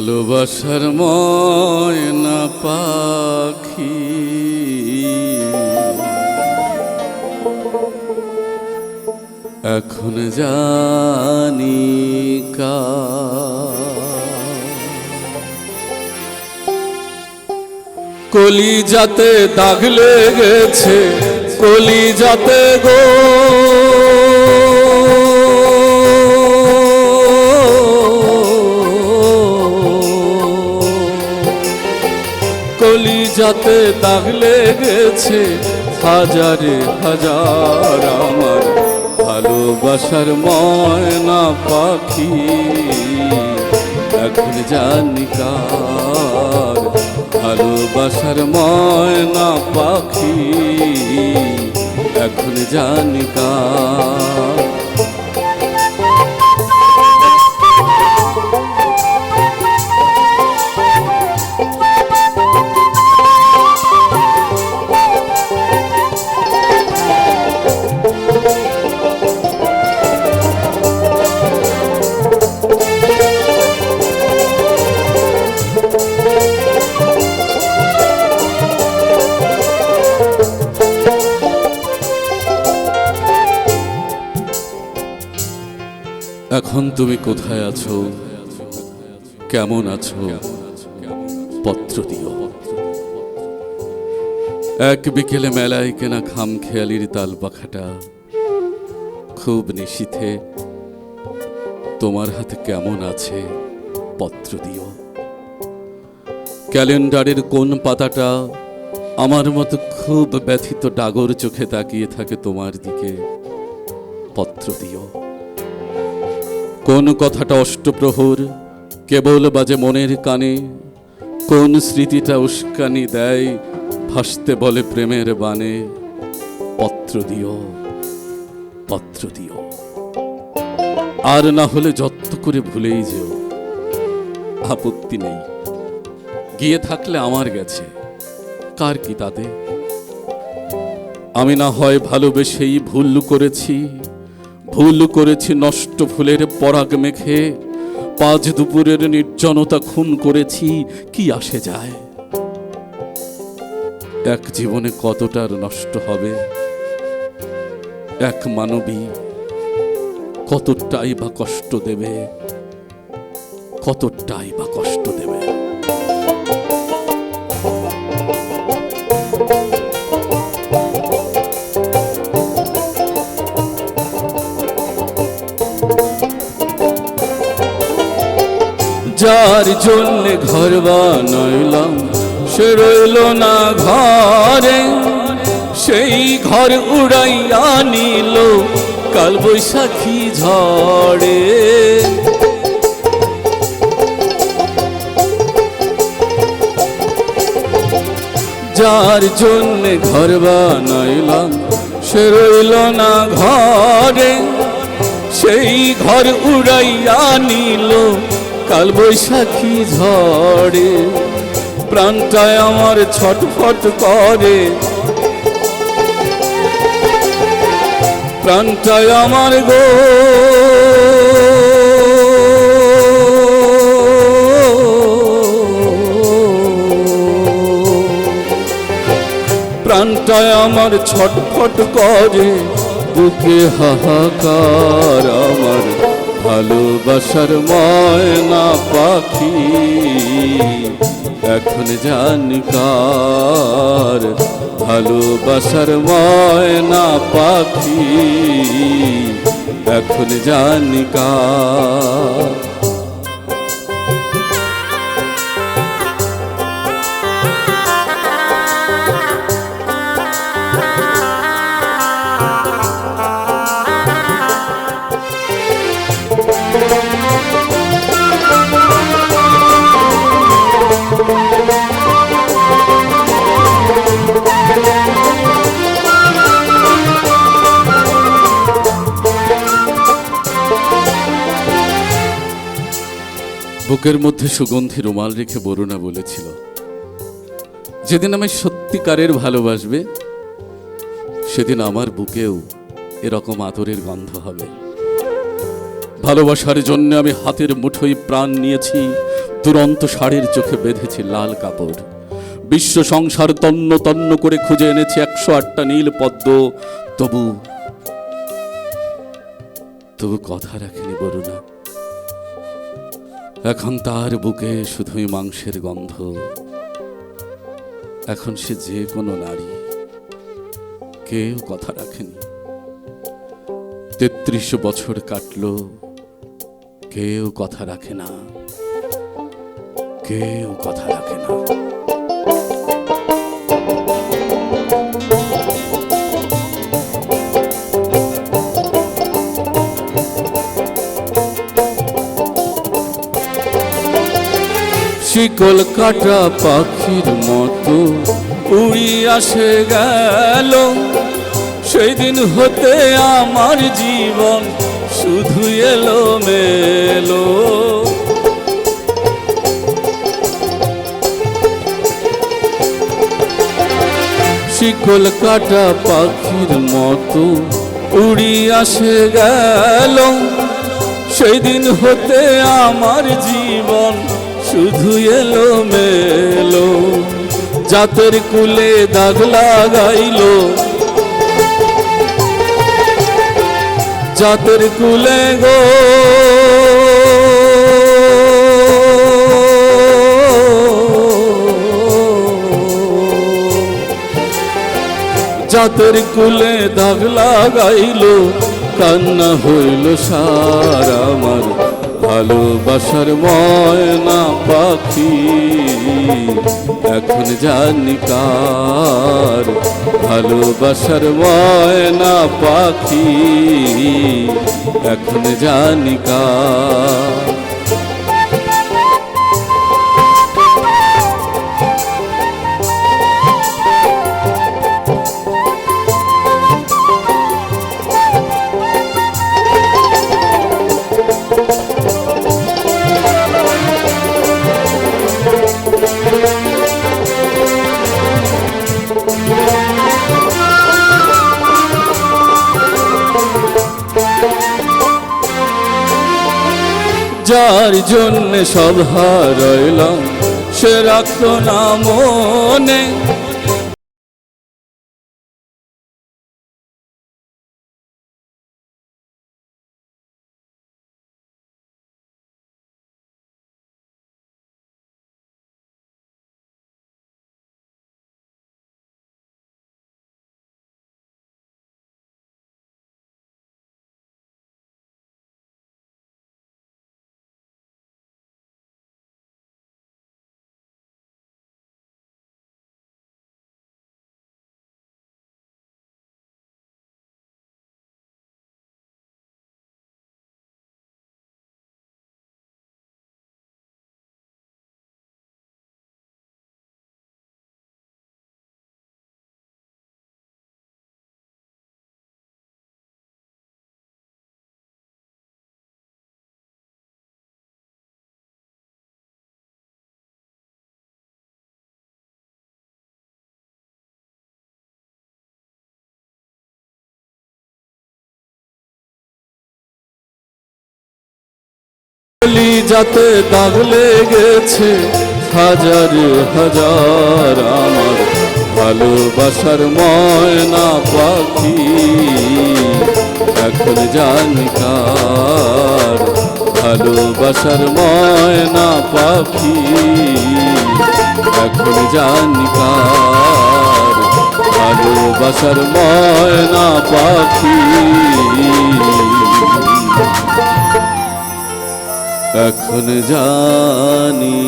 ভালোবাসার ময়না পাখি এখন জানি কলিজাতে দাগ লেগেছে কলিজাতে গো কলিজাতে দাগ লেগেছে হাজারে হাজার আমার ভালোবাসার ময়না পাখি এখন জানি কার ভালোবাসার ময়না পাখি এখন জানি কার এখন তুমি কোথায় আছো কেমন আছো পত্র দিও এক বিকেলে মেলায় কেনা খামখেয়ালির তাল পাখাটা খুব নিশীথে তোমার হাতে কেমন আছে পত্র দিও ক্যালেন্ডারের কোন পাতাটা আমার মতো খুব ব্যথিত ডাগর চোখে তাকিয়ে থাকে তোমার দিকে পত্র দিও কোন কথাটা অষ্টপ্রহর কেবল বাজে মনের কানে কোন স্মৃতিটা উস্কানি দেয় ভাসতে বলে প্রেমের বানে পত্র দিও পত্র দিও আর না হলে যত্ন করে ভুলেই যেও আপত্তি নেই গিয়ে থাকলে আমার গেছে কার কি তাতে আমি না হয় ভালোবেসেই ভুল করেছি নষ্ট ফুলের পরাগ মেখে পাঁচ দুপুরের নির্জনতা খুন করেছি কি আসে যায় এক জীবনে কতটার নষ্ট হবে এক মানবী কতটাই বা কষ্ট দেবে কতটাই বা কষ্ট দেবে যার জন্য ঘর বানাইলাম সে রইল না ঘরে সেই ঘর উড়াইয়া নিল কাল বৈশাখী ঝড়ে যার জন্য ঘর বানাইলাম সে রইল না ঘরে সেই ঘর উড়াইয়া নিল কাল বৈশাখী ঝড়ে প্রাণটায় আমার ছটফট করে প্রাণটায় আমার গো প্রাণটায় আমার ছটফট করে বুকে হাহাকার আমার ভালোবাসার ময়না পাখি এখন জানি কার ভালোবাসার ময়না পাখি এখন জানি কার বুকের মধ্যে সুগন্ধি রুমাল রেখে বরুণা বলেছিল যেদিন আমি সত্যিকারের ভালোবাসবে সেদিন আমার বুকেও এরকম আদরের গন্ধ হবে। ভালোবাসার জন্য আমি হাতের মুঠোয় প্রাণ নিয়েছি, দুরন্ত ষাঁড়ের চোখে বেঁধেছি লাল কাপড়। বিশ্ব সংসার তন্ন তন্ন করে খুঁজে এনেছি 108টা নীল পদ্ম, তবু তবু কথা রাখেনি বরুণা। এখন তার বুকে শুধুই মাংসের গন্ধ। এখন সে যে কোনো নারী, কেউ কথা রাখেনি। 33 বছর কাটলো, কেউ কথা রাখে না, কেউ কথা রাখে না। শিকল কাটা পাখির মতো উড়িয়া সে গেল, সেই দিন হতে আমার জীবন শুধু এলো মেলো। শিকল কাটা পাখির মতো উড়িয়া সে গেল, সেই দিন হতে আমার জীবন শুধু এলো মেলো। জাতের কুলে দাগ লাগাইলো, জাতের কুলে গো জাতের কুলে দাগ লাগাইলো, কান্না হইল সার আমার ভালোবাসার ময়না পাখি। এখন জানি কার ভালোবাসার ময়না পাখি, এখন জানি কার। যার জন্য সব হারাইলাম সে রাখতো না মনে, যাতে দাগ লেগেছে হাজার হাজার আমার ভালোবাসার ময়না পাখি। এখন জানি কার ভালোবাসার ময়না পাখি, এখন জানি কার ভালোবাসার ময়না পাখি, এখন জানি।